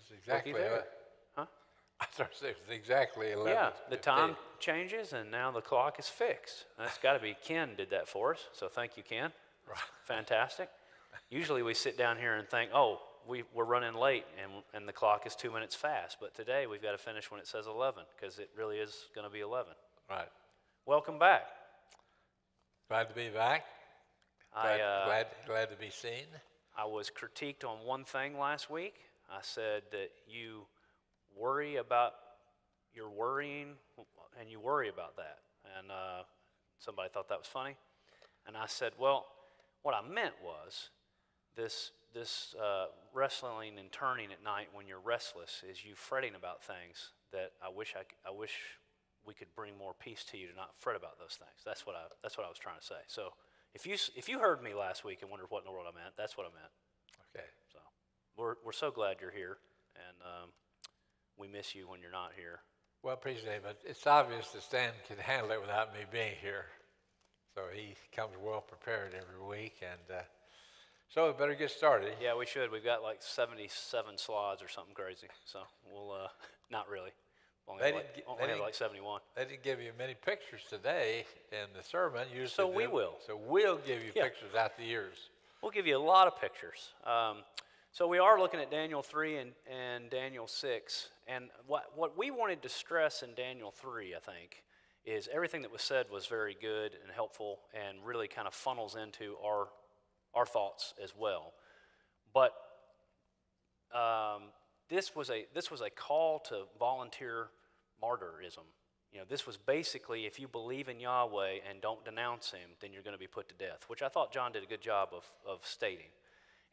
It's exactly there. Huh? I thought it was exactly 11. Yeah, the time changes and now the clock is fixed. That's got to be Ken did that for us, so thank you, Ken. That's fantastic. Usually we sit down here and think, oh, we're running late and the clock is 2 minutes fast, but today we've got to finish when it says 11 because it really is going to be 11. Right. Welcome back. Glad to be back. Glad to be seen. I was critiqued on one thing last week. I said that you worry about your worrying, and you worry about that. And somebody thought that was funny. And I said, well, what I meant was this wrestling and turning at night when you're restless is you fretting about things that I wish we could bring more peace to you to not fret about those things. That's what I was trying to say. So if you heard me last week and wondered what in the world I meant, that's what I meant. Okay. So we're so glad you're here, and we miss you when you're not here. Well, appreciate it, but it's obvious that Stan can handle it without me being here. So he comes well prepared every week, and so we better get started. Yeah, we should. We've got like 77 slides or something crazy. So we'll not really. Only have like 71. They didn't give you many pictures today in the sermon. Usually so we will. So we'll give you pictures out the years. We'll give you a lot of pictures. So we are looking at Daniel 3 and Daniel 6. And what we wanted to stress in Daniel 3, I think, is everything that was said was very good and helpful and really kind of funnels into our thoughts as well. But this was a call to volunteer martyrism. You know, this was basically, if you believe in Yahweh and don't denounce him, then you're going to be put to death, which I thought John did a good job of stating.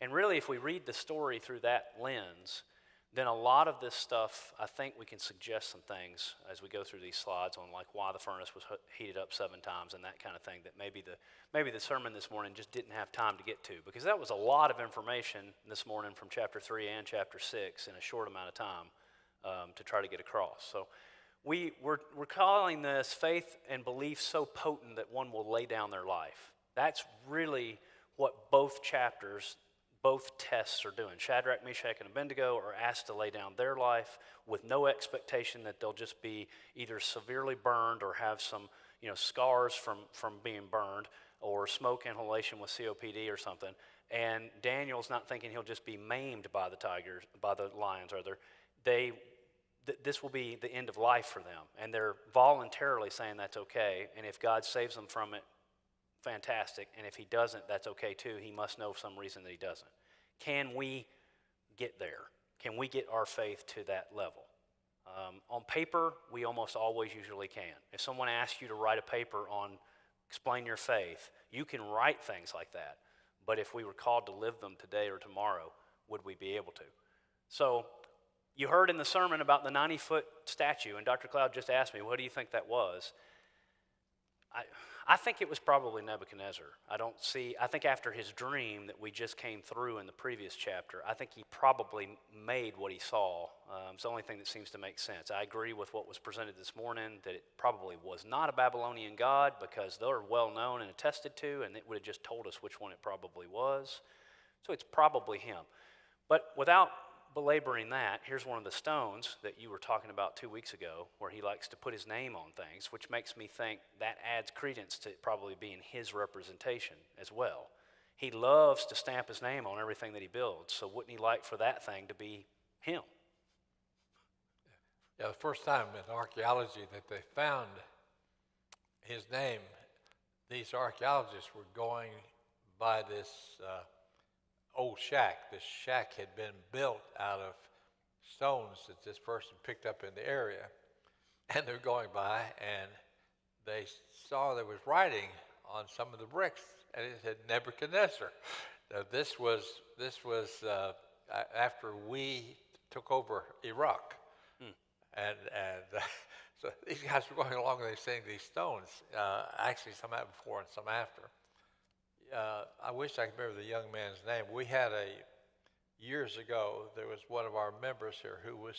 And really, if we read the story through that lens, then a lot of this stuff, I think we can suggest some things as we go through these slides on like why the furnace was heated up 7 times and that kind of thing that maybe the sermon this morning just didn't have time to get to, because that was a lot of information this morning from chapter 3 and chapter 6 in a short amount of time to try to get across. So we're calling this faith and belief so potent that one will lay down their life. That's really what both chapters, both tests are doing. Shadrach, Meshach, and Abednego are asked to lay down their life with no expectation that they'll just be either severely burned or have some, scars from being burned or smoke inhalation with COPD or something. And Daniel's not thinking he'll just be maimed by the lions, rather. This will be the end of life for them, and they're voluntarily saying that's okay. And if God saves them from it, fantastic. And if he doesn't, that's okay too. He must know some reason that he doesn't. Can we get there? Can we get our faith to that level? On paper, we almost always usually can. If someone asks you to write a paper on explain your faith, you can write things like that. But if we were called to live them today or tomorrow, would we be able to? So you heard in the sermon about the 90-foot statue, and Dr. Cloud just asked me, what do you think that was? I think it was probably Nebuchadnezzar. I think after his dream that we just came through in the previous chapter, I think he probably made what he saw. It's the only thing that seems to make sense. I agree with what was presented this morning, that it probably was not a Babylonian god because they're well known and attested to, and it would have just told us which one it probably was. So it's probably him. But without belaboring that, here's one of the stones that you were talking about 2 weeks ago where he likes to put his name on things, which makes me think that adds credence to it probably being his representation as well. He loves to stamp his name on everything that he builds, so wouldn't he like for that thing to be him? Yeah, the first time in archaeology that they found his name, these archaeologists were going by this old shack. This shack had been built out of stones that this person picked up in the area. And they were going by and they saw there was writing on some of the bricks, and it said Nebuchadnezzar. Now, this was after we took over Iraq. And so these guys were going along and they were seeing these stones, actually some out before and some after. I wish I could remember the young man's name. We had years ago, there was one of our members here who was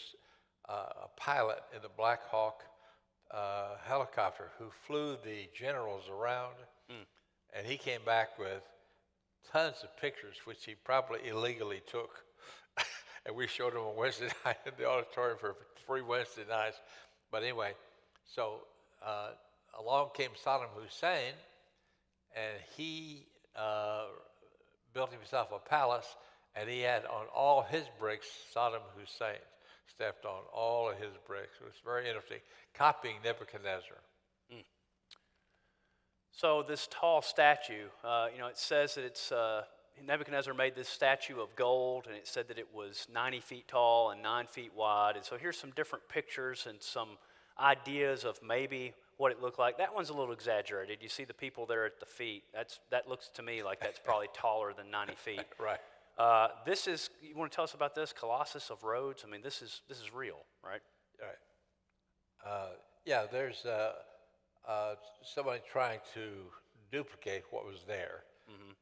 a pilot in the Black Hawk helicopter who flew the generals around, and he came back with tons of pictures, which he probably illegally took. and we showed them on Wednesday night in the auditorium for 3 Wednesday nights. But anyway, so along came Saddam Hussein, and he built himself a palace, and he had on all his bricks Saddam Hussein stepped on all of his bricks. It was very interesting, copying Nebuchadnezzar. So this tall statue, it says that it's Nebuchadnezzar made this statue of gold, and it said that it was 90 feet tall and 9 feet wide. And so here's some different pictures and some ideas of maybe what it looked like. That one's a little exaggerated. You see the people there at the feet. That looks to me like that's probably taller than 90 feet. Right. This is, you want to tell us about this? Colossus of Rhodes? I mean, this is real, right? Right. Yeah, there's somebody trying to duplicate what was there,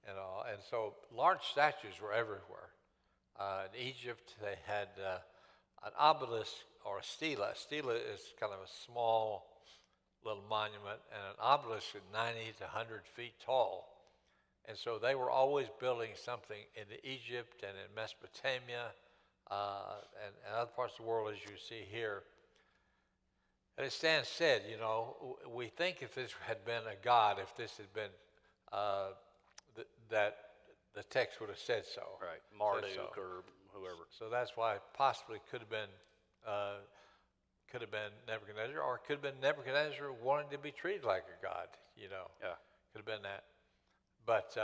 and all. And so large statues were everywhere. In Egypt, they had an obelisk or a stela. A stela is kind of a small little monument, and an obelisk is 90 to 100 feet tall. And so they were always building something in Egypt and in Mesopotamia and other parts of the world, as you see here. And as Stan said, we think if this had been a god, if this had been that the text would have said so. Right, Marduk or whoever. So that's why it possibly could have been Nebuchadnezzar, or it could have been Nebuchadnezzar wanting to be treated like a god. Yeah. Could have been that. But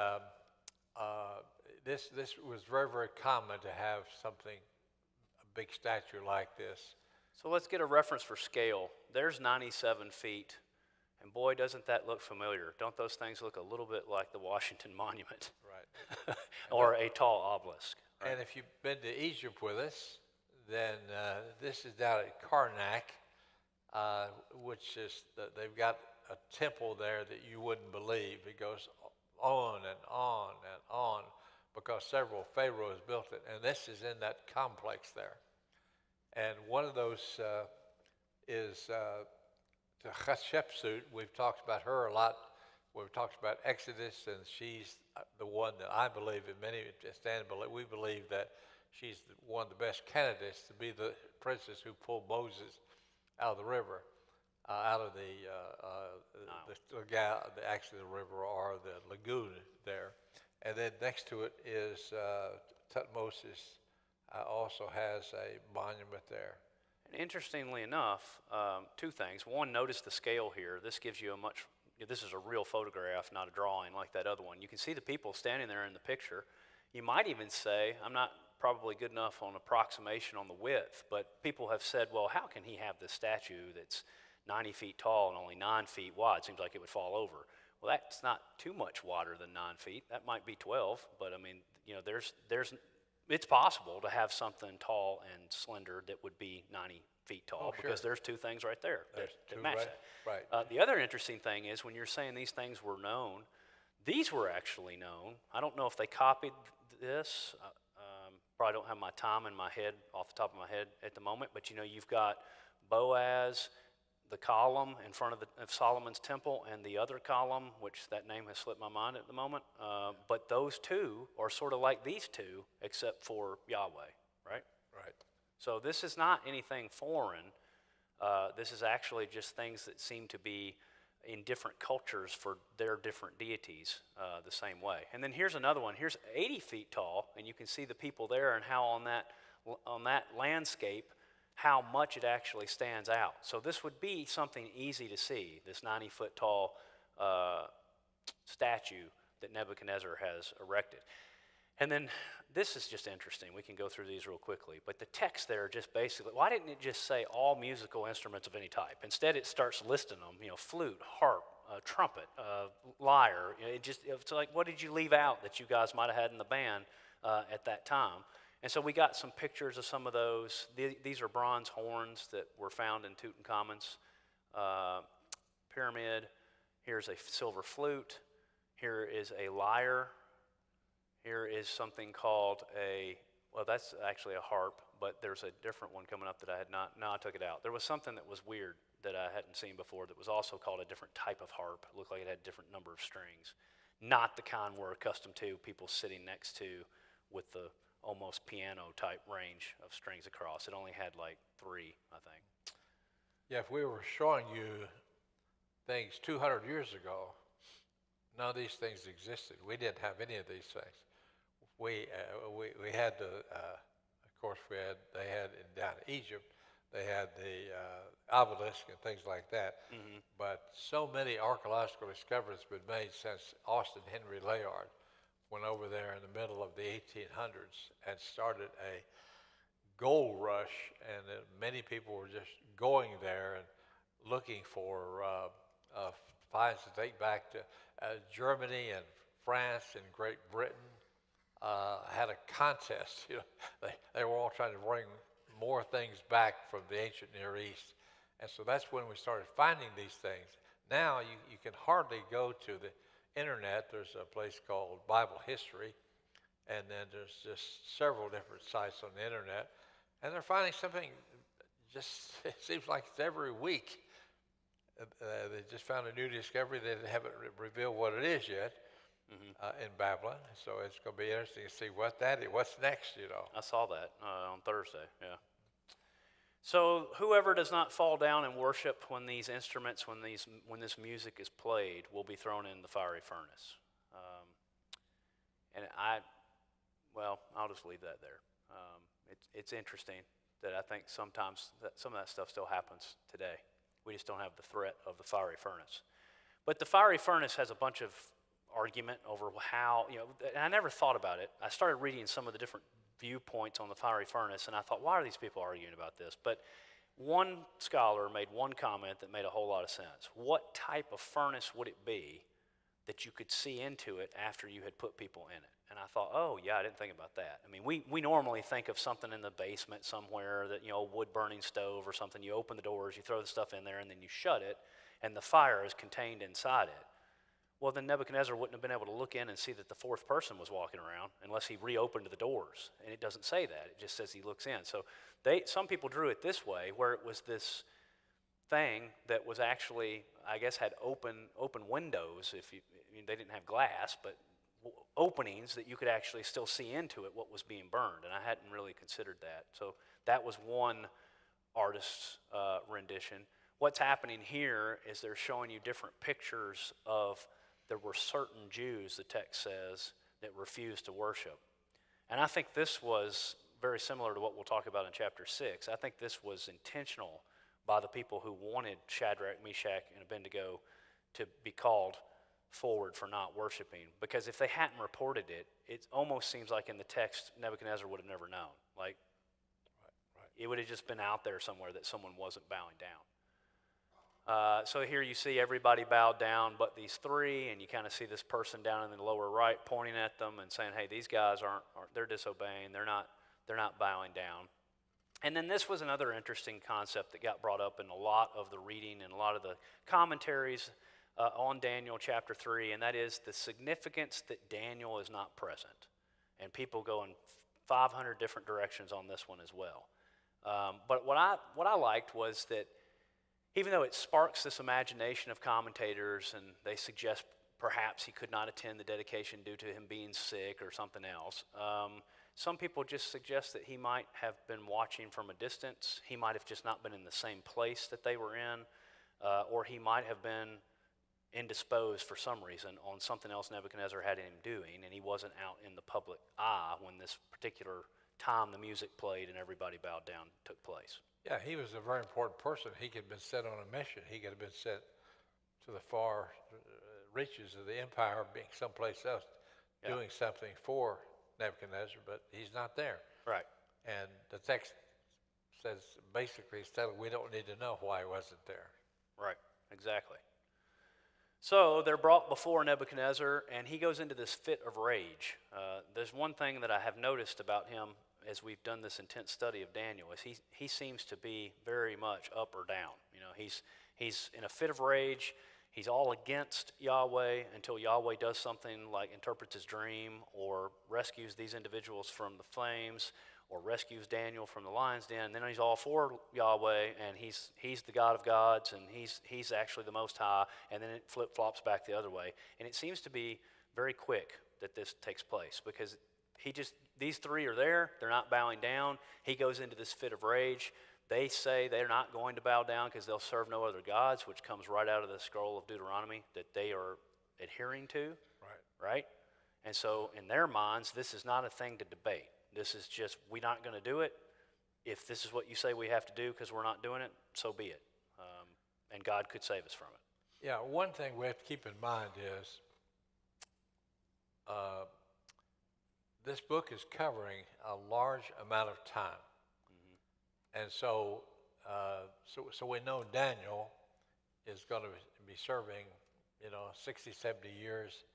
this was very, very common to have something, a big statue like this. So let's get a reference for scale. There's 97 feet, and boy, doesn't that look familiar. Don't those things look a little bit like the Washington Monument? Right. Or a tall obelisk. Right? And if you've been to Egypt with us, then this is down at Karnak, which is, they've got a temple there that you wouldn't believe. It goes on and on and on because several pharaohs built it. And this is in that complex there. And one of those is Hatshepsut. We've talked about her a lot. We've talked about Exodus, and she's the one that I believe, and many stand believe, we believe that she's one of the best candidates to be the princess who pulled Moses out of the river, out of actually the river or the lagoon there. And then next to it is Tutmosis. Also has a monument there. And interestingly enough, two things. One, notice the scale here. This gives you this is a real photograph, not a drawing like that other one. You can see the people standing there in the picture. You might even say, I'm not probably good enough on approximation on the width, but people have said, well, how can he have this statue that's 90 feet tall and only 9 feet wide? Seems like it would fall over. Well, that's not too much wider than 9 feet. That might be 12, but I mean, it's possible to have something tall and slender that would be 90 feet tall because there's two things right there that match that. Right. The other interesting thing is when you're saying these things were known, these were actually known. I don't know if they copied this. Probably don't have my time in my head off the top of my head at the moment, but you've got Boaz, the column in front of Solomon's temple, and the other column, which that name has slipped my mind at the moment. But those two are sort of like these two, except for Yahweh, right? Right. So this is not anything foreign. This is actually just things that seem to be in different cultures for their different deities the same way. And then here's another one. Here's 80 feet tall, and you can see the people there and how on that landscape, how much it actually stands out. So this would be something easy to see, this 90-foot tall statue that Nebuchadnezzar has erected. And then this is just interesting. We can go through these real quickly. But the text there just basically, why didn't it just say all musical instruments of any type? Instead, it starts listing them, flute, harp, trumpet, lyre. It's like, what did you leave out that you guys might have had in the band at that time? And so we got some pictures of some of those. These are bronze horns that were found in Tutankhamun's pyramid. Here's a silver flute. Here is a lyre. Here is something called that's actually a harp, but there's a different one coming up that I had not, no, I took it out. There was something that was weird that I hadn't seen before that was also called a different type of harp. It looked like it had a different number of strings. Not the kind we're accustomed to, people sitting next to with the almost piano type range of strings across. It only had like 3, I think. Yeah, if we were showing you things 200 years ago, none of these things existed. We didn't have any of these things. We had the, of course, they had down in Egypt, they had the obelisk and things like that. Mm-hmm. But so many archaeological discoveries have been made since Austin Henry Layard went over there in the middle of the 1800s and started a gold rush, and many people were just going there and looking for finds to take back to Germany and France and Great Britain. Had a contest. They were all trying to bring more things back from the ancient Near East, and so that's when we started finding these things. Now you can hardly go to the internet. There's a place called Bible History, and then there's just several different sites on the internet, and they're finding something. Just it seems like it's every week. They just found a new discovery. They haven't revealed what it is yet. Mm-hmm. In Babylon, so it's going to be interesting to see what that is. What's next, I saw that on Thursday. Yeah. So whoever does not fall down and worship when these instruments, when this music is played, will be thrown in the fiery furnace. I'll just leave that there. It's interesting that I think sometimes that some of that stuff still happens today. We just don't have the threat of the fiery furnace. But the fiery furnace has a bunch of argument over how, and I never thought about it. I started reading some of the different viewpoints on the fiery furnace, and I thought, why are these people arguing about this? But one scholar made one comment that made a whole lot of sense. What type of furnace would it be that you could see into it after you had put people in it? And I thought, oh, yeah, I didn't think about that. I mean, we normally think of something in the basement somewhere, that, a wood-burning stove or something. You open the doors, you throw the stuff in there, and then you shut it, and the fire is contained inside it. Well, then Nebuchadnezzar wouldn't have been able to look in and see that the fourth person was walking around unless he reopened the doors. And it doesn't say that. It just says he looks in. So some people drew it this way, where it was this thing that was actually, I guess, had open windows. They didn't have glass, but openings that you could actually still see into it, what was being burned. And I hadn't really considered that. So that was one artist's rendition. What's happening here is they're showing you different pictures of there were certain Jews, the text says, that refused to worship. And I think this was very similar to what we'll talk about in chapter 6. I think this was intentional by the people who wanted Shadrach, Meshach, and Abednego to be called forward for not worshiping. Because if they hadn't reported it, it almost seems like in the text Nebuchadnezzar would have never known. Like, it would have just been out there somewhere that someone wasn't bowing down. So here you see everybody bowed down but these 3, and you kind of see this person down in the lower right pointing at them and saying, hey, these guys aren't they're disobeying, they're not bowing down. And then this was another interesting concept that got brought up in a lot of the reading and a lot of the commentaries on Daniel chapter 3, and that is the significance that Daniel is not present. And people go in 500 different directions on this one as well. But what I liked was that even though it sparks this imagination of commentators, and they suggest perhaps he could not attend the dedication due to him being sick or something else, some people just suggest that he might have been watching from a distance. He might have just not been in the same place that they were in, or he might have been indisposed for some reason on something else Nebuchadnezzar had him doing, and he wasn't out in the public eye when this particular time the music played and everybody bowed down took place. Yeah, he was a very important person. He could have been sent on a mission. He could have been sent to the far reaches of the empire, being someplace else, doing something for Nebuchadnezzar, but he's not there. Right. And the text says, basically, we don't need to know why he wasn't there. Right, exactly. So they're brought before Nebuchadnezzar, and he goes into this fit of rage. There's one thing that I have noticed about him as we've done this intense study of Daniel, is he seems to be very much up or down. He's in a fit of rage. He's all against Yahweh until Yahweh does something like interprets his dream or rescues these individuals from the flames or rescues Daniel from the lion's den. And then he's all for Yahweh, and he's the God of gods, and he's actually the Most High, and then it flip-flops back the other way. And it seems to be very quick that this takes place, because these three are there. They're not bowing down. He goes into this fit of rage. They say they're not going to bow down because they'll serve no other gods, which comes right out of the scroll of Deuteronomy that they are adhering to, right? And so in their minds, this is not a thing to debate. This is just, we're not going to do it. If this is what you say we have to do because we're not doing it, so be it. And God could save us from it. Yeah, one thing we have to keep in mind is this book is covering a large amount of time. And so, so we know Daniel is going to be serving, 60, 70 years.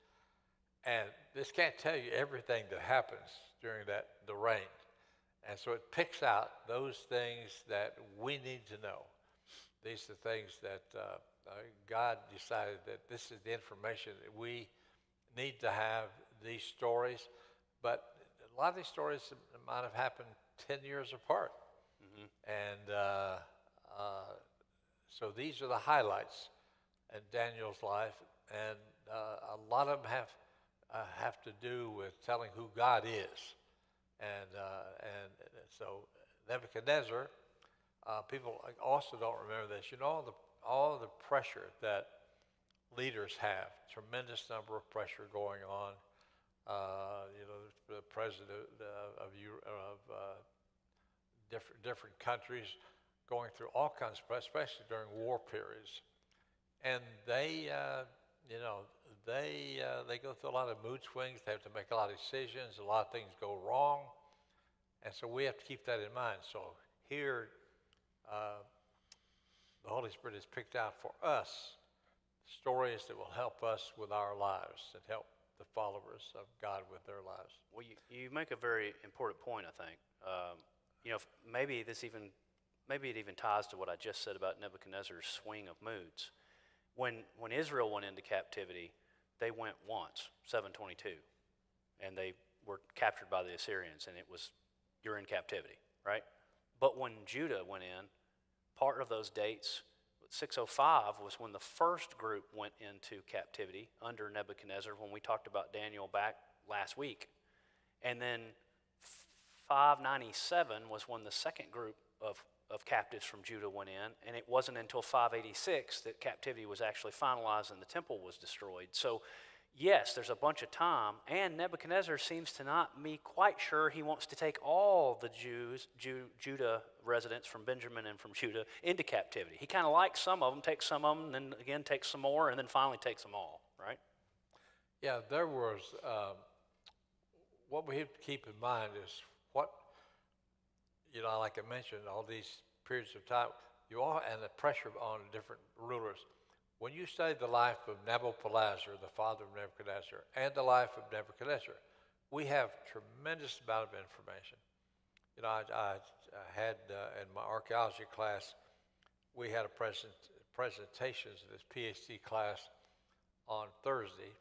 And this can't tell you everything that happens during the reign. And so it picks out those things that we need to know. These are things that God decided that this is the information that we need to have, these stories. But a lot of these stories might have happened 10 years apart. And so these are the highlights in Daniel's life. And a lot of them have to do with telling who God is. And so Nebuchadnezzar, people also don't remember this. All the pressure that leaders have, tremendous number of pressure going on. The president of different countries going through all kinds of pressure, especially during war periods. And they go through a lot of mood swings. They have to make a lot of decisions. A lot of things go wrong. And so we have to keep that in mind. So here, the Holy Spirit has picked out for us stories that will help us with our lives and help the followers of God with their lives. Well, you make a very important point, I think. Maybe it even ties to what I just said about Nebuchadnezzar's swing of moods. When Israel went into captivity, they went once, 722, and they were captured by the Assyrians, and it was, you're in captivity, right? But when Judah went in, part of those dates, 605 was when the first group went into captivity under Nebuchadnezzar, when we talked about Daniel back last week. And then 597 was when the second group of captives from Judah went in, and it wasn't until 586 that captivity was actually finalized and the temple was destroyed. So yes, there's a bunch of time, and Nebuchadnezzar seems to not be quite sure he wants to take all the Judah residents from Benjamin and from Judah into captivity. He kind of likes some of them, takes some of them, then again takes some more, and then finally takes them all, right? Yeah, there was, what we have to keep in mind is like I mentioned, all these periods of time, and the pressure on different rulers. When you study the life of Nabopolassar, the father of Nebuchadnezzar, and the life of Nebuchadnezzar, we have tremendous amount of information. I had in my archaeology class, we had a presentations in this PhD class on Thursday,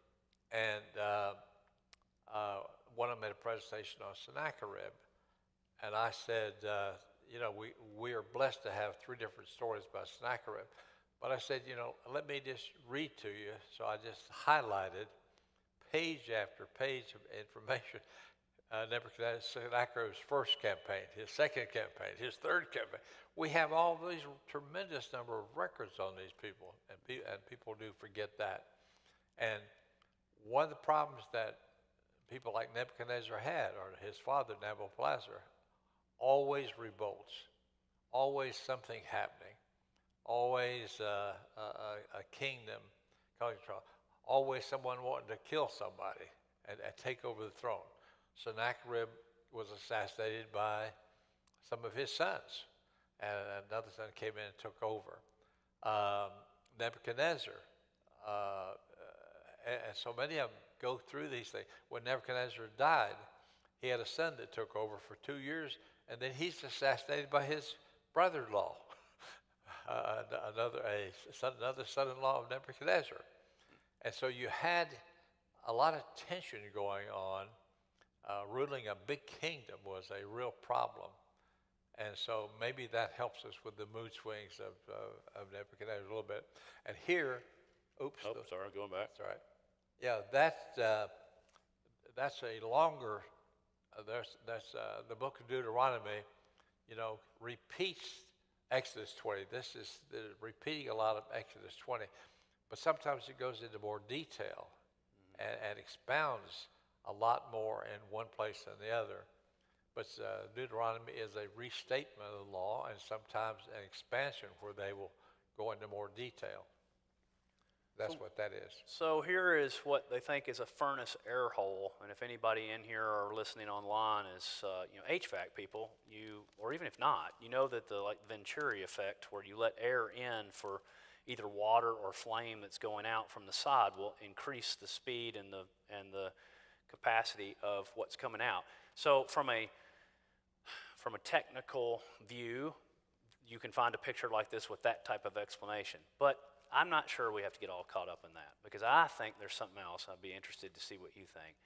and one of them made a presentation on Sennacherib, and I said, we are blessed to have 3 different stories about Sennacherib. But I said, let me just read to you. So I just highlighted page after page of information. Sennacherib's first campaign, his second campaign, his third campaign. We have all these tremendous number of records on these people, and people do forget that. And one of the problems that people like Nebuchadnezzar had, or his father Nabopolassar, always revolts, always something happening. Always a kingdom, always someone wanting to kill somebody and take over the throne. Sennacherib was assassinated by some of his sons, and another son came in and took over. Nebuchadnezzar, and so many of them go through these things. When Nebuchadnezzar died, he had a son that took over for 2 years, and then he's assassinated by his brother-in-law. Another son-in-law of Nebuchadnezzar. And so you had a lot of tension going on. Ruling a big kingdom was a real problem. And so maybe that helps us with the mood swings of Nebuchadnezzar a little bit. And here, Sorry, going back. That's all right. Yeah, that's a longer The book of Deuteronomy, repeats Exodus 20. This is repeating a lot of Exodus 20, but sometimes it goes into more detail and expounds a lot more in one place than the other. But Deuteronomy is a restatement of the law and sometimes an expansion where they will go into more detail. That's what that is. So here is what they think is a furnace air hole, and if anybody in here or listening online is HVAC people, or even if not, you know that the Venturi effect, where you let air in for either water or flame that's going out from the side, will increase the speed and the capacity of what's coming out. So from a technical view, you can find a picture like this with that type of explanation. But I'm not sure we have to get all caught up in that, because I think there's something else. I'd be interested to see what you think.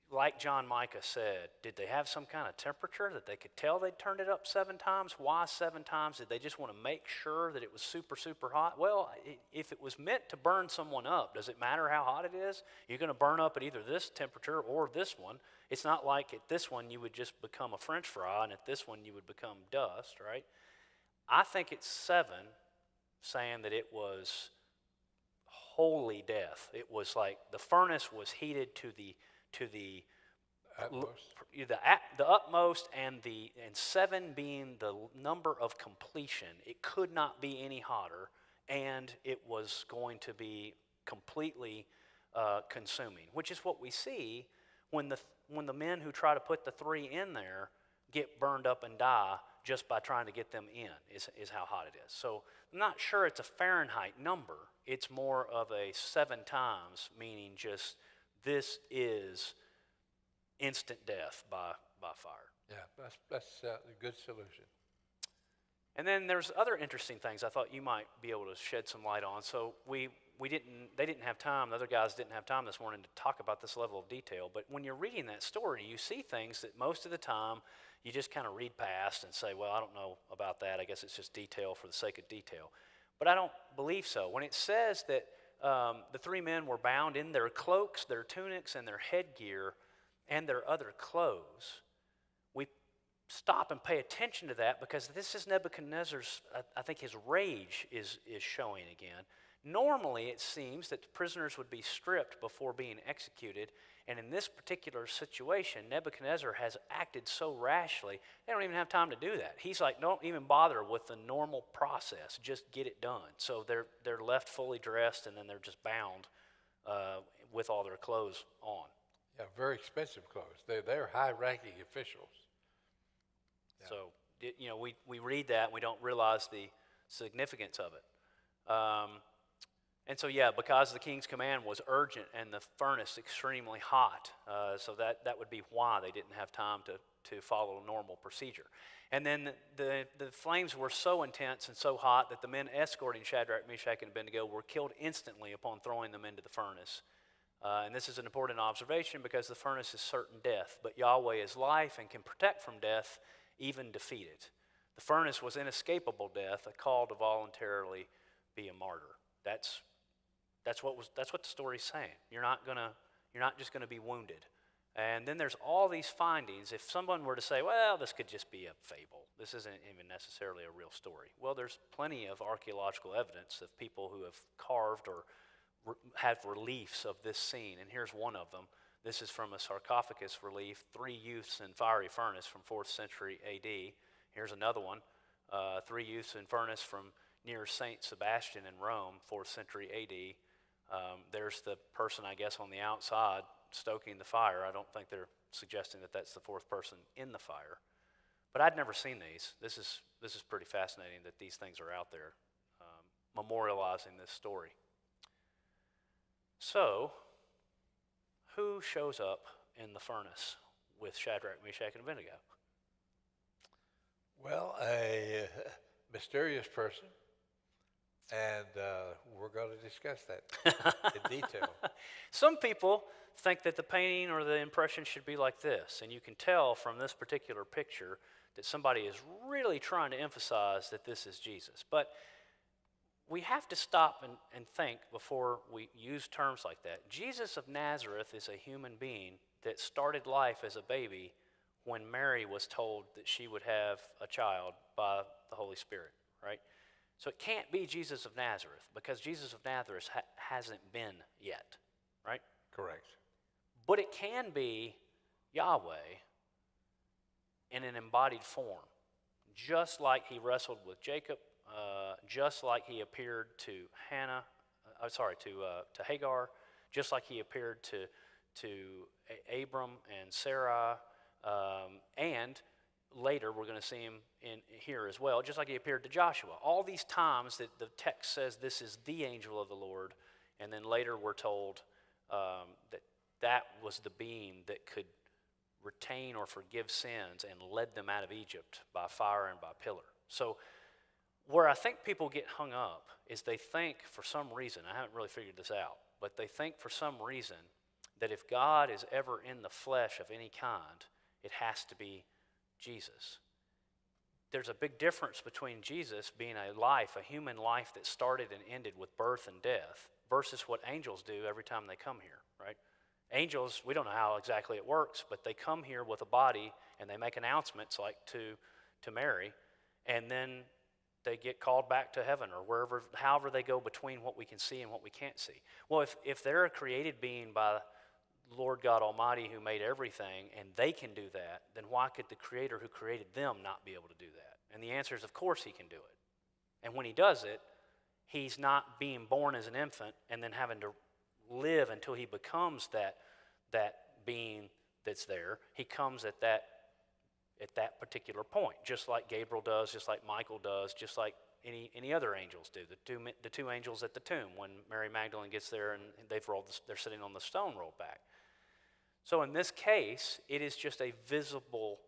Like John Micah said, did they have some kind of temperature that they could tell they'd turned it up 7 times? Why 7 times? Did they just want to make sure that it was super, super hot? Well, if it was meant to burn someone up, does it matter how hot it is? You're going to burn up at either this temperature or this one. It's not like at this one you would just become a French fry, and at this one you would become dust, right? I think it's 7, saying that it was holy death. It was like the furnace was heated to the Utmost. the utmost, and 7 being the number of completion. It could not be any hotter, and it was going to be completely consuming, which is what we see when the men who try to put the 3 in there get burned up and die just by trying to get them in, is how hot it is. So I'm not sure it's a Fahrenheit number. It's more of a 7 times, meaning just this is instant death by fire. Yeah, that's a good solution. And then there's other interesting things I thought you might be able to shed some light on. So they didn't have time, the other guys didn't have time this morning to talk about this level of detail, but when you're reading that story, you see things that most of the time you just kind of read past and say, well, I don't know about that. I guess it's just detail for the sake of detail. But I don't believe so. When it says that the 3 men were bound in their cloaks, their tunics, and their headgear, and their other clothes, we stop and pay attention to that, because this is Nebuchadnezzar's, I think his rage is showing again. Normally, it seems that the prisoners would be stripped before being executed, and in this particular situation, Nebuchadnezzar has acted so rashly, they don't even have time to do that. He's like, don't even bother with the normal process, just get it done. So they're left fully dressed, and then they're just bound with all their clothes on. Yeah, very expensive clothes. They're high-ranking officials. Yeah. So, we read that, and we don't realize the significance of it. And so, because the king's command was urgent and the furnace extremely hot, so that would be why they didn't have time to follow a normal procedure. And then the flames were so intense and so hot that the men escorting Shadrach, Meshach, and Abednego were killed instantly upon throwing them into the furnace. And this is an important observation, because the furnace is certain death, but Yahweh is life and can protect from death, even defeat it. The furnace was inescapable death, a call to voluntarily be a martyr. That's what the story's saying. You're not just gonna be wounded. And then there's all these findings. If someone were to say, well, this could just be a fable, this isn't even necessarily a real story. Well, there's plenty of archaeological evidence of people who have carved or have reliefs of this scene, and here's one of them. This is from a sarcophagus relief, 3 youths in fiery furnace from 4th century AD. Here's another one, 3 youths in furnace from near St. Sebastian in Rome, 4th century AD. There's the person, I guess, on the outside stoking the fire. I don't think they're suggesting that that's the 4th person in the fire. But I'd never seen these. This is pretty fascinating that these things are out there, memorializing this story. So, who shows up in the furnace with Shadrach, Meshach, and Abednego? Well, a mysterious person, and we're going to discuss that in detail. Some people think that the painting or the impression should be like this, and you can tell from this particular picture that somebody is really trying to emphasize that this is Jesus. But we have to stop and think before we use terms like that. Jesus of Nazareth is a human being that started life as a baby when Mary was told that she would have a child by the Holy Spirit, right? So it can't be Jesus of Nazareth, because Jesus of Nazareth hasn't been yet, right? Correct. But it can be Yahweh in an embodied form, just like he wrestled with Jacob, just like he appeared to to Hagar, just like he appeared to Abram and Sarai, and later we're going to see him in here as well, just like he appeared to Joshua. All these times that the text says this is the angel of the Lord, and then later we're told that was the being that could retain or forgive sins and led them out of Egypt by fire and by pillar. So where I think people get hung up is they think for some reason, I haven't really figured this out, but they think for some reason that if God is ever in the flesh of any kind, it has to be Jesus. There's a big difference between Jesus being a human life that started and ended with birth and death, versus what angels do every time they come here, right? Angels, we don't know how exactly it works, but they come here with a body and they make announcements like to Mary, and then they get called back to heaven or however they go between what we can see and what we can't see. Well, if they're a created being by Lord God Almighty who made everything, and they can do that, then why could the Creator who created them not be able to do that? And the answer is, of course he can do it. And when he does it, he's not being born as an infant and then having to live until he becomes that being that's there. He comes at that particular point, just like Gabriel does, just like Michael does, just like any other angels do. The two angels at the tomb when Mary Magdalene gets there and they're sitting on the stone rolled back. So in this case, it is just the visible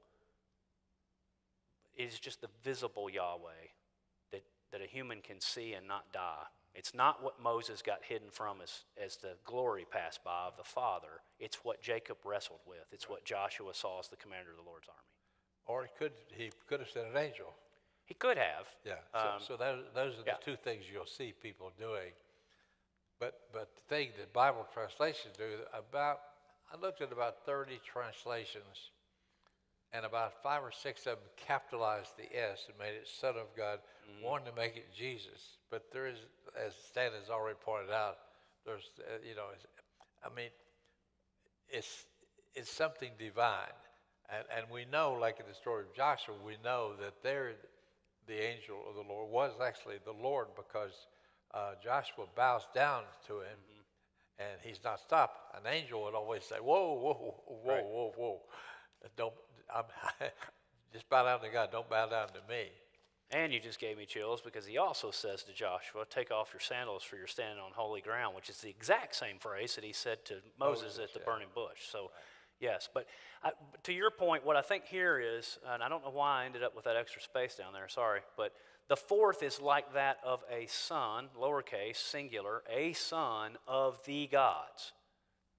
Yahweh that a human can see and not die. It's not what Moses got hidden from as the glory passed by of the Father. It's what Jacob wrestled with. It's what Joshua saw as the commander of the Lord's army. Or he could have sent an angel. He could have. Yeah. So those are the two things you'll see people doing. But the thing that Bible translations do, I looked at about 30 translations, and about 5 or 6 of them capitalized the S and made it Son of God, wanting to make it Jesus. But there is, as Stan has already pointed out, there's, it's something divine. And we know, like in the story of Joshua, we know that the angel of the Lord was actually the Lord, because Joshua bows down to him, and he's not stopped. An angel would always say, whoa, whoa, whoa, Right. whoa, whoa. Just bow down to God. Don't bow down to me. And you just gave me chills, because he also says to Joshua, take off your sandals, for you're standing on holy ground, which is the exact same phrase that he said to Moses at the burning bush. So, right. Yes, but to your point, what I think here is, and I don't know why I ended up with that extra space down there, sorry, but the fourth is like that of a son, lowercase, singular, a son of the gods.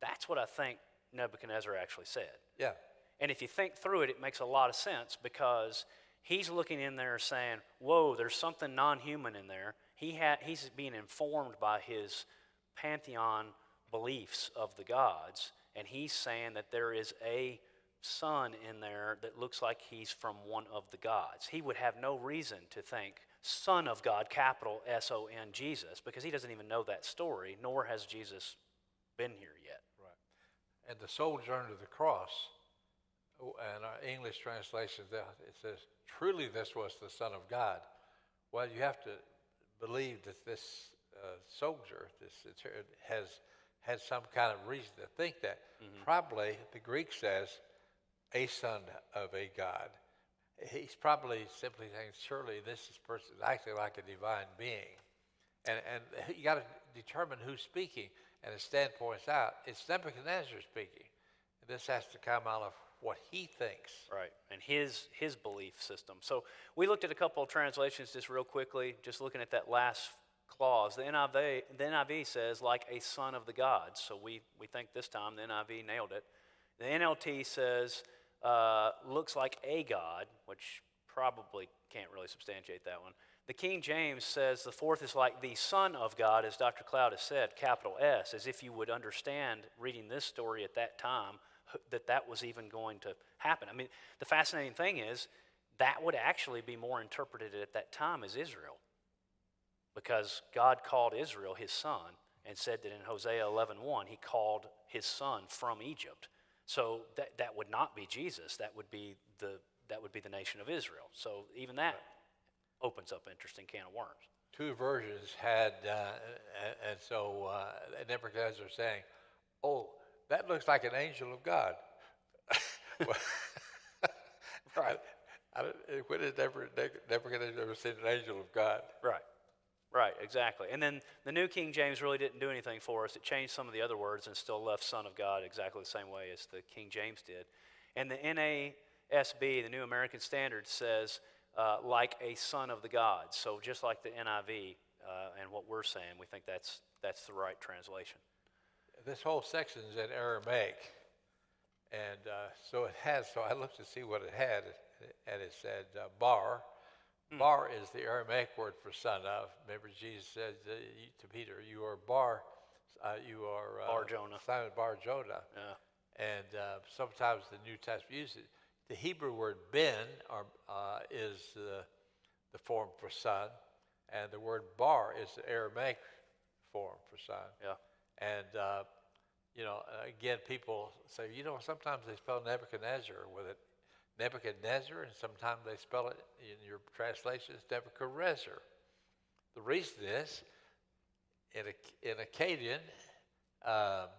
That's what I think Nebuchadnezzar actually said. Yeah. And if you think through it, it makes a lot of sense, because he's looking in there saying, whoa, there's something non-human in there. He's being informed by his pantheon beliefs of the gods, and he's saying that there is a son in there that looks like he's from one of the gods. He would have no reason to think Son of God, capital S-O-N, Jesus, because he doesn't even know that story, nor has Jesus been here yet. Right. And the sojourner of the cross, and our English translation, it says, truly this was the Son of God. Well, you have to believe that this soldier has had some kind of reason to think that. Probably, the Greek says, a son of a God. He's probably simply saying, surely this person is acting like a divine being. And you got to determine who's speaking. And as Stan points out, it's Nebuchadnezzar speaking. And this has to come out of what he thinks. Right, and his belief system. So we looked at a couple of translations just real quickly, just looking at that last clause. The NIV says, like a son of the gods. So we think this time the NIV nailed it. The NLT says, looks like a god, which probably can't really substantiate that one. The King James says the fourth is like the Son of God, as Dr. Cloud has said, capital S, as if you would understand, reading this story at that time, that was even going to happen. I mean, the fascinating thing is that would actually be more interpreted at that time as Israel, because God called Israel his son and said that in Hosea 11:1 he called his son from Egypt. So that would not be Jesus. That would be the nation of Israel. So even that opens up an interesting can of worms. Two versions had, and so Nebuchadnezzar saying, "Oh, that looks like an angel of God." Well, Right. when has Nebuchadnezzar ever seen an angel of God? Right. Right, exactly. And then the New King James really didn't do anything for us. It changed some of the other words and still left Son of God exactly the same way as the King James did. And the NASB, the New American Standard, says like a son of the gods. So just like the NIV and what we're saying, we think that's the right translation. This whole section is in Aramaic, and so it has. So I looked to see what it had, and it said bar. Bar is the Aramaic word for son of. Remember, Jesus said to Peter, "You are Bar, you are Bar Jonah. Simon Bar Jonah." Yeah. And sometimes the New Testament uses it. The Hebrew word ben is the form for son, and the word bar is the Aramaic form for son. Yeah. And again, people say, sometimes they spell Nebuchadnezzar with it. Nebuchadnezzar, and sometimes they spell it in your translation as Nebuchadrezzar. The reason is, in Akkadian, some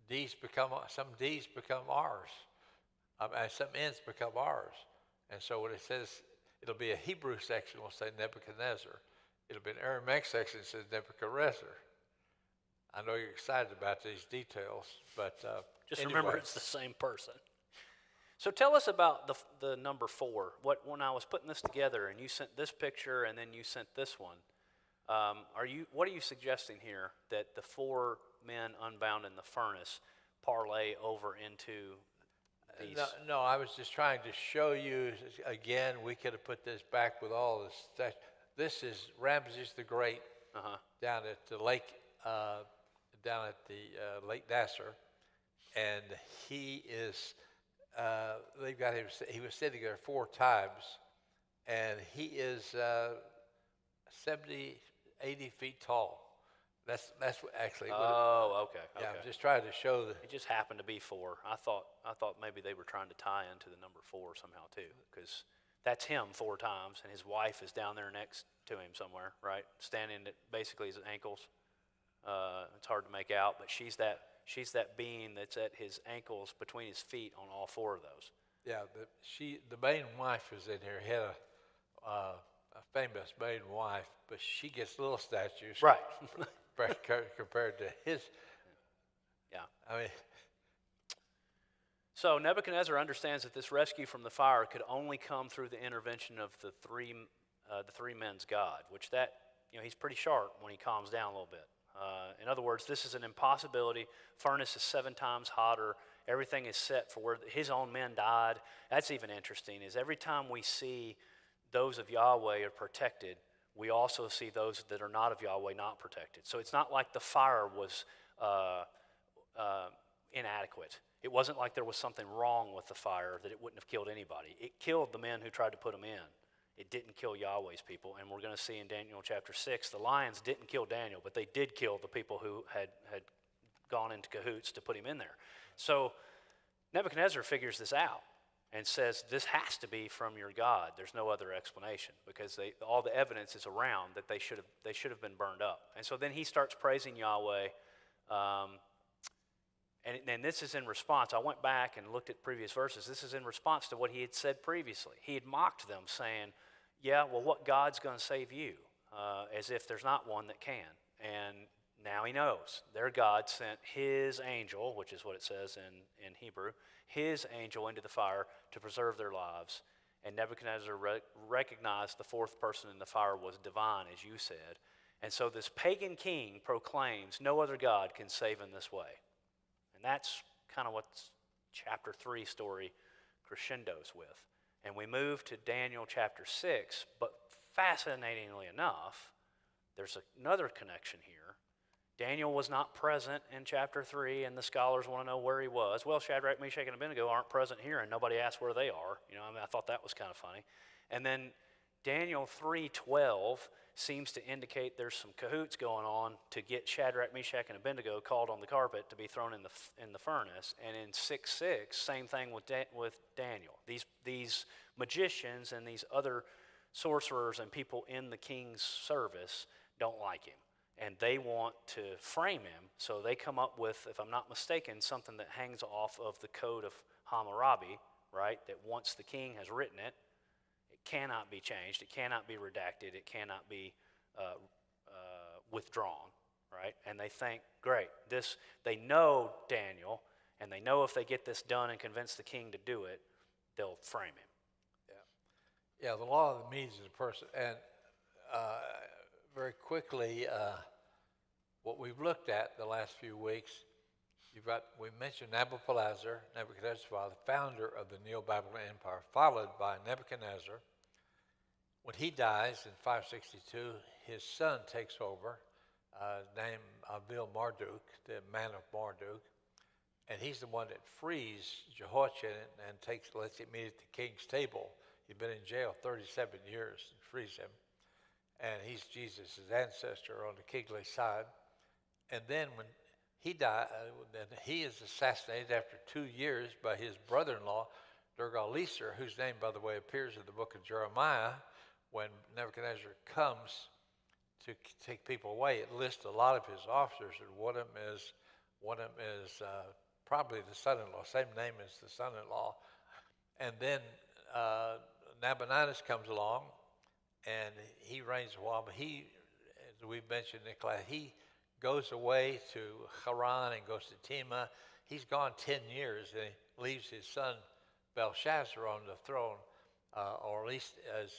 D's become R's, and some N's become R's. And so when it says, it'll be a Hebrew section will say Nebuchadnezzar. It'll be an Aramaic section that says Nebuchadrezzar. I know you're excited about these details, but just anyway. remember it's the same person. So tell us about the number 4. When I was putting this together, and you sent this picture, and then you sent this one, what are you suggesting here that the 4 men unbound in the furnace parlay over into these? No, I was just trying to show you again. We could have put this back with all this stuff. This is Ramses the Great down at the lake, Lake Nasser, and he is. They've got him. He was sitting there 4 times, and he is 70, 80 feet tall. That's actually. Okay. Yeah, I'm just trying to show the. It just happened to be 4. I thought maybe they were trying to tie into the number 4 somehow too, because that's him 4 times, and his wife is down there next to him somewhere, right, standing at basically his ankles. It's hard to make out, but she's that being that's at his ankles between his feet on all 4 of those. Yeah, the main wife is in here. He had a famous main wife, but she gets little statues, right? compared to his. Yeah. I mean. So Nebuchadnezzar understands that this rescue from the fire could only come through the intervention of the three men's God, which he's pretty sharp when he calms down a little bit. In other words, this is an impossibility. Furnace is 7 times hotter. Everything is set for where his own men died. That's even interesting, is every time we see those of Yahweh are protected, we also see those that are not of Yahweh not protected. So it's not like the fire was inadequate. It wasn't like there was something wrong with the fire that it wouldn't have killed anybody. It killed the men who tried to put them in. It didn't kill Yahweh's people. And we're going to see in Daniel chapter 6, the lions didn't kill Daniel, but they did kill the people who had gone into cahoots to put him in there. So Nebuchadnezzar figures this out and says, this has to be from your God. There's no other explanation, because all the evidence is around that they should have been burned up. And so then he starts praising Yahweh. And this is in response. I went back and looked at previous verses. This is in response to what he had said previously. He had mocked them, saying, yeah, well, what God's going to save you? As if there's not one that can. And now he knows. Their God sent his angel, which is what it says in Hebrew, his angel into the fire to preserve their lives. And Nebuchadnezzar recognized the 4th person in the fire was divine, as you said. And so this pagan king proclaims, no other God can save in this way. And that's kind of what chapter 3 story crescendos with. And we move to Daniel chapter 6, but fascinatingly enough, there's another connection here. Daniel was not present in chapter 3, and the scholars want to know where he was. Well, Shadrach, Meshach, and Abednego aren't present here, and nobody asked where they are. I thought that was kind of funny. And then Daniel 3:12 seems to indicate there's some cahoots going on to get Shadrach, Meshach, and Abednego called on the carpet to be thrown in the furnace. And in 6:6, same thing with Daniel. These magicians and these other sorcerers and people in the king's service don't like him, and they want to frame him. So they come up with, if I'm not mistaken, something that hangs off of the Code of Hammurabi, right? That once the king has written it, it cannot be changed, it cannot be redacted, it cannot be withdrawn, right? And they think, great, they know Daniel, and they know if they get this done and convince the king to do it, they'll frame him. Yeah, the law of the Medes is a person. And very quickly, what we've looked at the last few weeks, we mentioned Nabopolassar, Nebuchadnezzar's father, founder of the Neo-Babylonian Empire, followed by Nebuchadnezzar. When he dies in 562, his son takes over, named Avil Marduk, the man of Marduk, and he's the one that frees Jehoiachin and lets him eat at the king's table. He'd been in jail 37 years and frees him. And he's Jesus' ancestor on the kingly side. And then when he died, then he is assassinated after 2 years by his brother-in-law, Nergal-Esar, whose name, by the way, appears in the book of Jeremiah. When Nebuchadnezzar comes to take people away, it lists a lot of his officers, and one of them is probably the son-in-law, same name as the son-in-law. And then Nabonidus comes along, and he reigns a while, but he, as we mentioned in class, he goes away to Haran and goes to Tema. He's gone 10 years, and he leaves his son Belshazzar on the throne, or at least as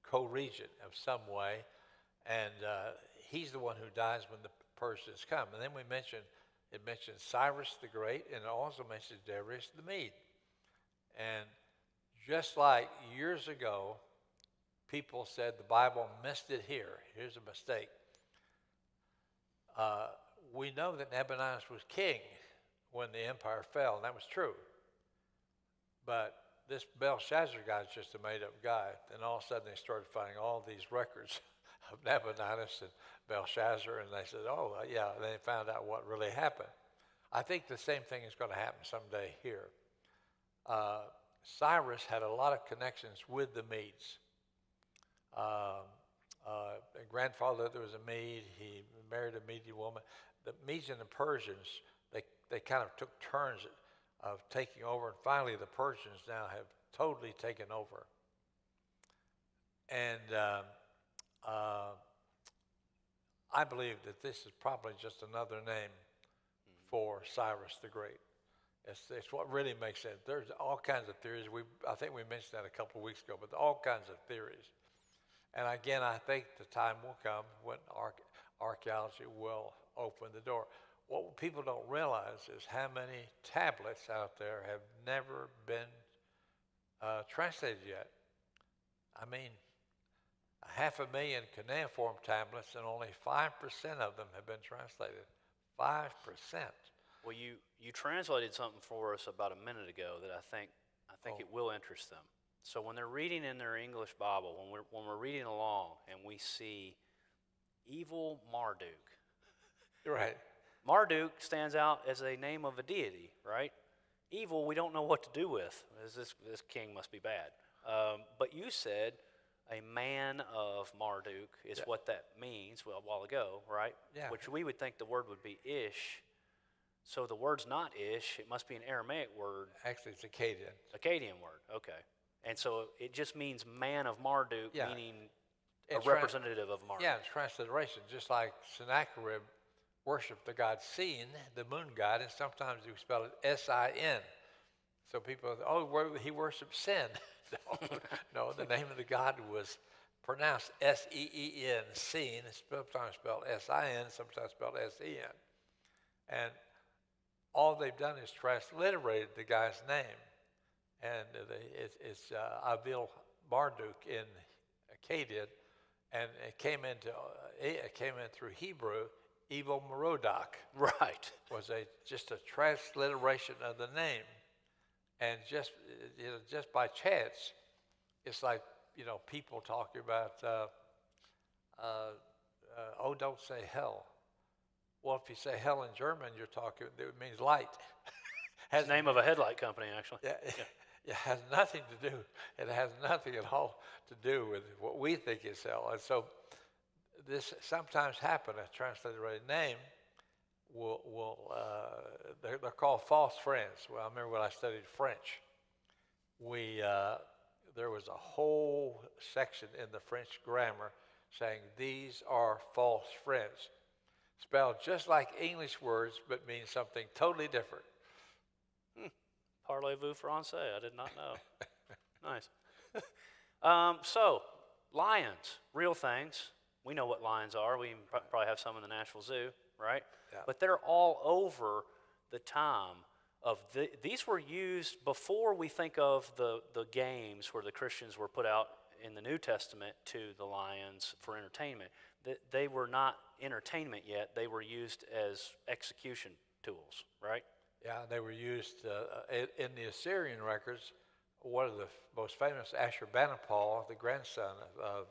co-regent of some way, and he's the one who dies when the Persians come. And then it mentions Cyrus the Great, and it also mentions Darius the Mede. And just like years ago, people said the Bible missed it here. Here's a mistake. We know that Nabonidus was king when the empire fell, and that was true. But this Belshazzar guy's just a made-up guy. And all of a sudden they started finding all these records of Nabonidus and Belshazzar, and they said, oh, yeah, and they found out what really happened. I think the same thing is going to happen someday here. Cyrus had a lot of connections with the Medes. Grandfather, there was a Mede. He married a Median woman. The Medes and the Persians, they kind of took turns of taking over, and finally the Persians now have totally taken over. And I believe that this is probably just another name for Cyrus the Great. It's what really makes sense. There's all kinds of theories. I think we mentioned that a couple of weeks ago, but all kinds of theories. And again, I think the time will come when archaeology will open the door. What people don't realize is how many tablets out there have never been translated yet. I mean, 500,000 cuneiform tablets, and only 5% of them have been translated. 5%. Well, you translated something for us about a minute ago that I think it will interest them. So when they're reading in their English Bible, when we're reading along and we see evil Marduk. Right. Marduk stands out as a name of a deity, right? Evil, we don't know what to do with. This king must be bad. But you said a man of Marduk is what that means, well, a while ago, right? Yeah. Which we would think the word would be Ish. So the word's not Ish, it must be an Aramaic word. Actually, it's Akkadian. Akkadian word, okay. And so it just means man of Marduk, meaning a It's representative of Marduk. Yeah, it's transliteration, just like Sennacherib worshiped the god Sin, the moon god, and sometimes we spell it S-I-N. So people, he worshipped Sin. No, the name of the god was pronounced S-E-E-N, Sin, sometimes spelled S-I-N, sometimes spelled S-E-N. And all they've done is transliterated the guy's name. And it's Avil Marduk in Akkadian, and it came in through Hebrew, Evo Merodach Right. was just a transliteration of the name. And just by chance, it's like, people talking about, oh, don't say hell. Well, if you say hell in German, it means light. It's the name of a headlight company, actually. Yeah, it has nothing to do. It has nothing at all to do with what we think is hell. And so this sometimes happens. A transliterated name they're called false friends. Well, I remember when I studied French, there was a whole section in the French grammar saying these are false friends, spelled just like English words, but mean something totally different. Parlez-vous français? I did not know. Nice. So, lions, real things. We know what lions are. We probably have some in the National Zoo, right? Yeah. But they're all over the time of these were used before we think of the games where the Christians were put out in the New Testament to the lions for entertainment. They were not entertainment yet. They were used as execution tools, right? Yeah, they were used in the Assyrian records. One of the most famous, Ashurbanipal, the grandson of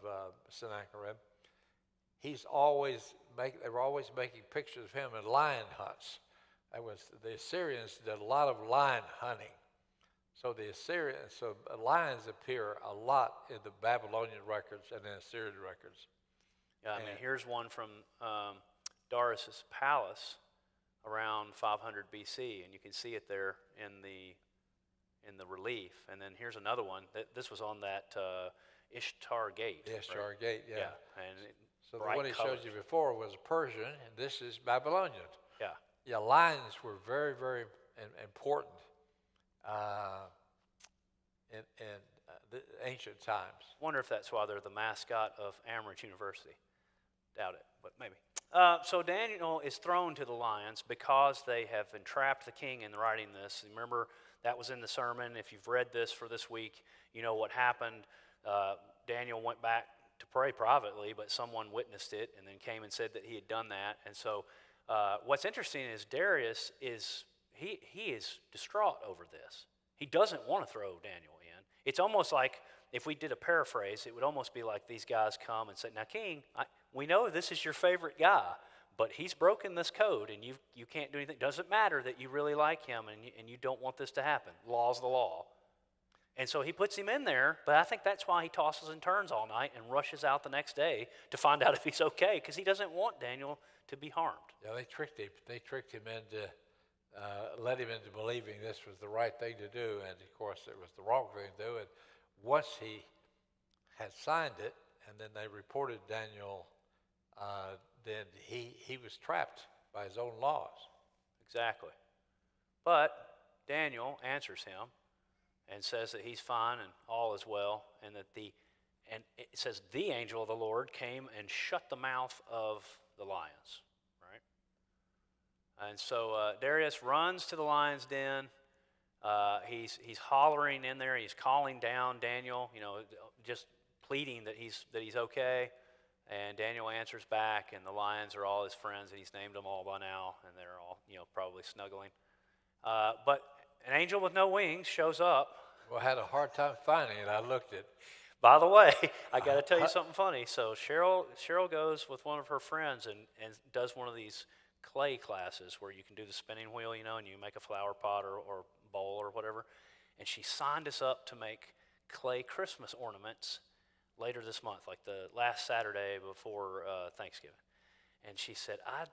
Sennacherib, they were always making pictures of him in lion hunts. The Assyrians did a lot of lion hunting. So lions appear a lot in the Babylonian records and the Assyrian records. Yeah, I mean, here's one from Darius's palace around 500 BC, and you can see it there in the relief. And then here's another one. This was on that Ishtar Gate. The Ishtar Gate, yeah. And so the one he showed you before was Persian, and this is Babylonian. Yeah. Yeah, lions were very, very important in the ancient times. Wonder if that's why they're the mascot of Amherst University. Doubt it, but maybe. So Daniel is thrown to the lions because they have entrapped the king in writing this. Remember, that was in the sermon. If you've read this for this week, you know what happened. Daniel went back to pray privately, but someone witnessed it and then came and said that he had done that. And so what's interesting is Darius he is distraught over this. He doesn't want to throw Daniel in. It's almost like, if we did a paraphrase, it would almost be like these guys come and say, now, King, we know this is your favorite guy, but he's broken this code, and you can't do anything. Doesn't matter that you really like him and you don't want this to happen. Law's the law. And so he puts him in there, but I think that's why he tosses and turns all night and rushes out the next day to find out if he's okay, because he doesn't want Daniel to be harmed. Yeah, they tricked him. They tricked him into, led him into believing this was the right thing to do, and of course it was the wrong thing to do. And once he had signed it, and then they reported Daniel, then he was trapped by his own laws. Exactly. But Daniel answers him and says that he's fine and all is well, and and it says the angel of the Lord came and shut the mouth of the lions, right? And so Darius runs to the lion's den. He's hollering in there. He's calling down Daniel, just pleading that he's okay. And Daniel answers back, and the lions are all his friends, and he's named them all by now, and they're all probably snuggling. But an angel with no wings shows up. Well, I had a hard time finding it. I looked it. By the way, I got to tell you something funny. So Cheryl goes with one of her friends and does one of these clay classes where you can do the spinning wheel, and you make a flower pot or bowl or whatever. And she signed us up to make clay Christmas ornaments later this month, like the last Saturday before Thanksgiving. And she said, I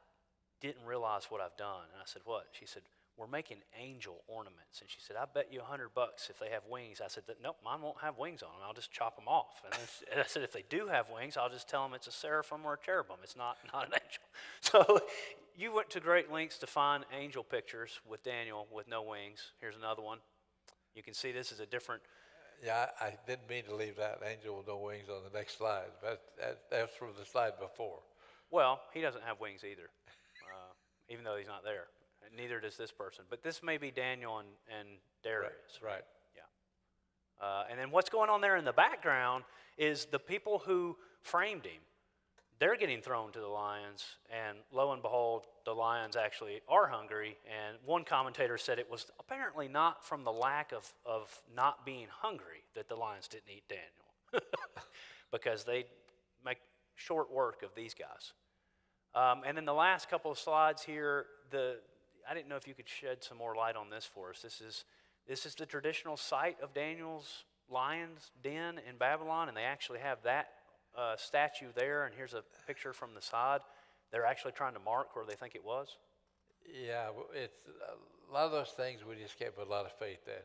didn't realize what I've done. And I said, what? She said, we're making angel ornaments. And she said, I bet you $100 if they have wings. I said, nope, mine won't have wings on them. I'll just chop them off. And I said, if they do have wings, I'll just tell them it's a seraphim or a cherubim. It's not an angel. So you went to great lengths to find angel pictures with Daniel with no wings. Here's another one. You can see this is a different. Yeah, I didn't mean to leave that angel with no wings on the next slide, but that's from the slide before. Well, he doesn't have wings either, even though he's not there. And neither does this person. But this may be Daniel and Darius. Right. Yeah. And then what's going on there in the background is the people who framed him. they're getting thrown to the lions, and lo and behold, the lions actually are hungry. And one commentator said it was apparently not from the lack of not being hungry that the lions didn't eat Daniel, because they make short work of these guys. And then the last couple of slides here, I didn't know if you could shed some more light on this for us. This is the traditional site of Daniel's lion's den in Babylon, and they actually have that statue there, and here's a picture from the side. They're actually trying to mark where they think it was. Yeah, it's a lot of those things we just can't put a lot of faith in,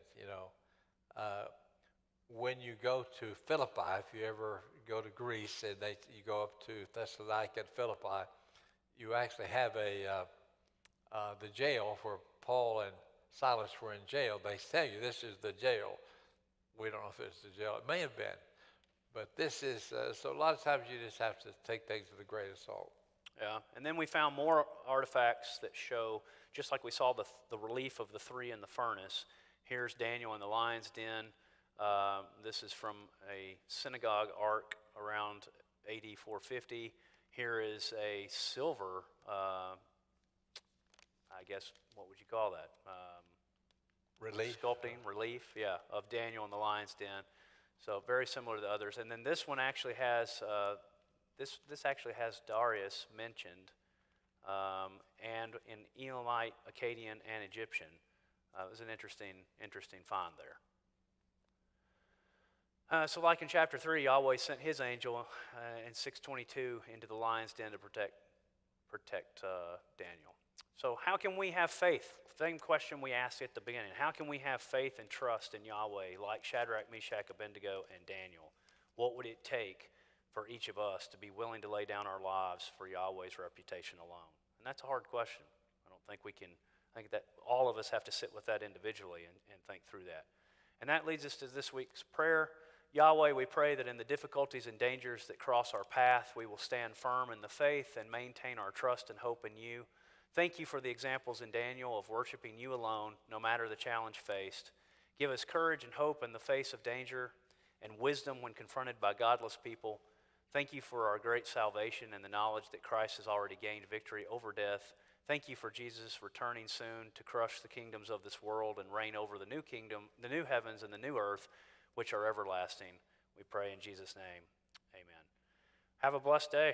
when you go to Philippi, if you ever go to Greece and you go up to Thessalonica and Philippi, you actually have the jail where Paul and Silas were in jail. They tell you this is the jail. We don't know if it's the jail. It may have been. But this is, so a lot of times you just have to take things with a grain of salt. Yeah, and then we found more artifacts that show, just like we saw the relief of the three in the furnace, here's Daniel in the lion's den. This is from a synagogue ark around AD 450. Here is a silver, I guess, what would you call that? Relief? Sculpting, relief, yeah, of Daniel in the lion's den. So very similar to the others. And then this one actually has, this actually has Darius mentioned, and in Elamite, Akkadian, and Egyptian. It was an interesting find there. So like in chapter 3, Yahweh sent his angel in 622 into the lion's den to protect Daniel. So how can we have faith? Same question we asked at the beginning. How can we have faith and trust in Yahweh like Shadrach, Meshach, Abednego, and Daniel? What would it take for each of us to be willing to lay down our lives for Yahweh's reputation alone? And that's a hard question. I think that all of us have to sit with that individually and think through that. And that leads us to this week's prayer. Yahweh, we pray that in the difficulties and dangers that cross our path, we will stand firm in the faith and maintain our trust and hope in you. Thank you for the examples in Daniel of worshiping you alone, no matter the challenge faced. Give us courage and hope in the face of danger and wisdom when confronted by godless people. Thank you for our great salvation and the knowledge that Christ has already gained victory over death. Thank you for Jesus returning soon to crush the kingdoms of this world and reign over the new kingdom, the new heavens and the new earth, which are everlasting. We pray in Jesus' name. Amen. Have a blessed day.